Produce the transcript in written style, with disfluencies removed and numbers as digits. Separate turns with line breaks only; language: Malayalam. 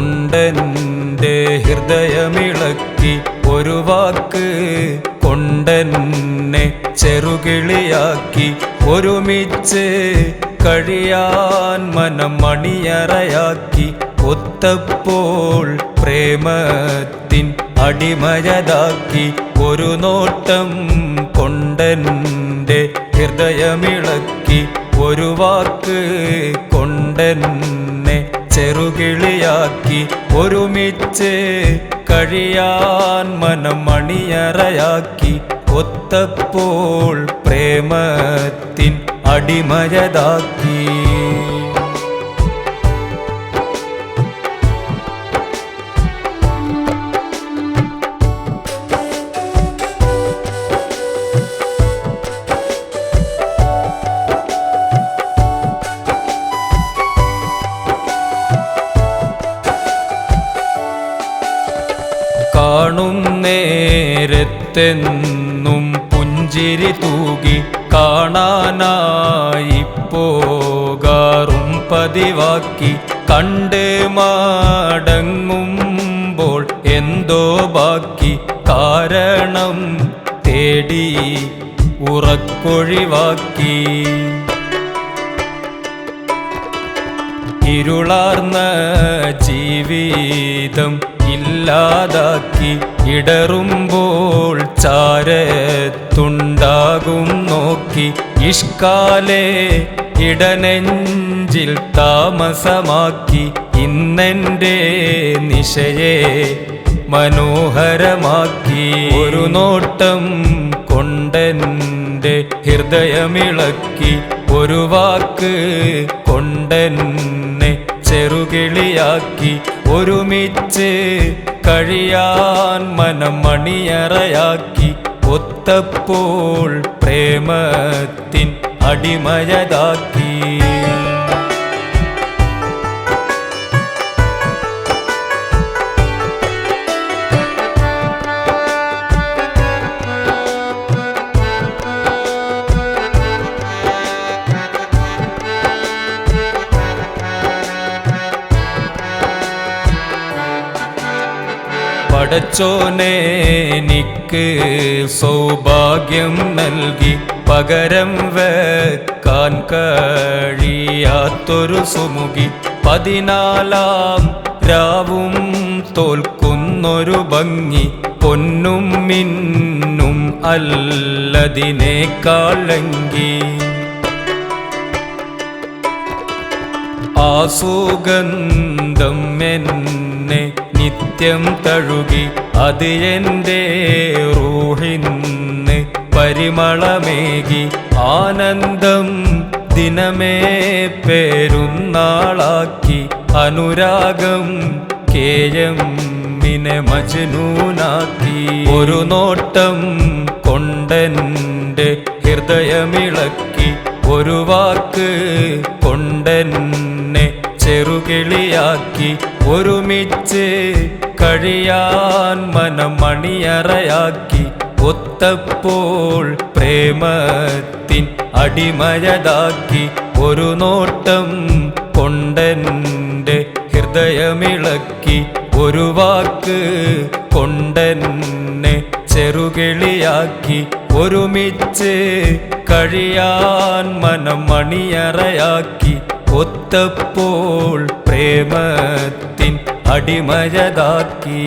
കൊണ്ടെൻ്റെ ഹൃദയമിളക്കി ഒരു വാക്ക് കൊണ്ടെന്നെ ചെറുകിളിയാക്കി ഒരുമിച്ച് കഴിയാൻ മനം മണിയറയാക്കി ഒത്തപ്പോൾ പ്രേമത്തിൻ അടിമയതാക്കി ഒരു നോട്ടം കൊണ്ടെൻ്റെ ഹൃദയമിളക്കി ഒരു വാക്ക് കൊണ്ടെന്നെ ചെറുകിളിയാക്കി ഒരുമിച്ച് കഴിയാൻ മനം മണിയറയാക്കി ഒത്തപ്പോൾ പ്രേമത്തിൻ അടിമയതാക്കി കാണും നേരത്തെന്നും പുഞ്ചിരി തൂകി കാണാനായി പോകാറും പതിവാക്കി കണ്ട് മടങ്ങുമ്പോൾ എന്തോ ബാക്കി കാരണം തേടി ഉറക്കൊഴിവാക്കി ഇരുളാർന്ന ജീവിതം ഇല്ലാതാക്കി ഇടറുമ്പോൾ ചാരത്തുണ്ടാകും നോക്കി ഇഷ്കാലേ ഇടനെഞ്ചിൽ താമസമാക്കി ഇന്നെൻ്റെ നിശയെ മനോഹരമാക്കി ഒരു നോട്ടം കൊണ്ടെൻ്റെ ഹൃദയമിളക്കി ഒരു വാക്ക് കൊണ്ടെന്നെ ചെറുകിളിയാക്കി ഒരുമിച്ച് കഴിയാൻ മനം മണിയറയാക്കി ഒത്തപ്പോൾ പ്രേമത്തിൻ അടിമയതാക്കി പടച്ചോനെ എനിക്ക് സൗഭാഗ്യം നൽകി പകരം വെക്കാൻ കഴിയാത്തൊരു സുമുഖി 14 രാവും തോൽക്കുന്നൊരു ഭംഗി പൊന്നും മിന്നും അല്ലതിനേക്കാളെങ്കി ആ സുഗന്ധം എന്നെ നിത്യം തഴുകി അത് എൻ്റെ റൂഹിന് പരിമളമേകി ആനന്ദം ദിനമേ പെരുന്നാളാക്കി അനുരാഗം കേയമ്മിനെ മജ്നൂനാക്കി ഒരു നോട്ടം കൊണ്ടെൻ്റെ ഹൃദയമിളക്കി ഒരു വാക്ക് കൊണ്ടെന്നെ ചെറുകിളിയാക്കി ഒരുമിച്ച് കഴിയാൻ മനം മണിയറയാക്കി ഒത്തപ്പോൾ പ്രേമത്തിൻ അടിമയതാക്കി ഒരു നോട്ടം കൊണ്ടെൻ്റെ ഹൃദയമിളക്കി ഒരു വാക്ക് കൊണ്ടെന്നെ ചെറുകിളിയാക്കി ഒരുമിച്ച് കഴിയാൻ മനം മണിയറയാക്കി ഒത്തപ്പോൾ പ്രേമത്തിൻ അടിമയതാക്കി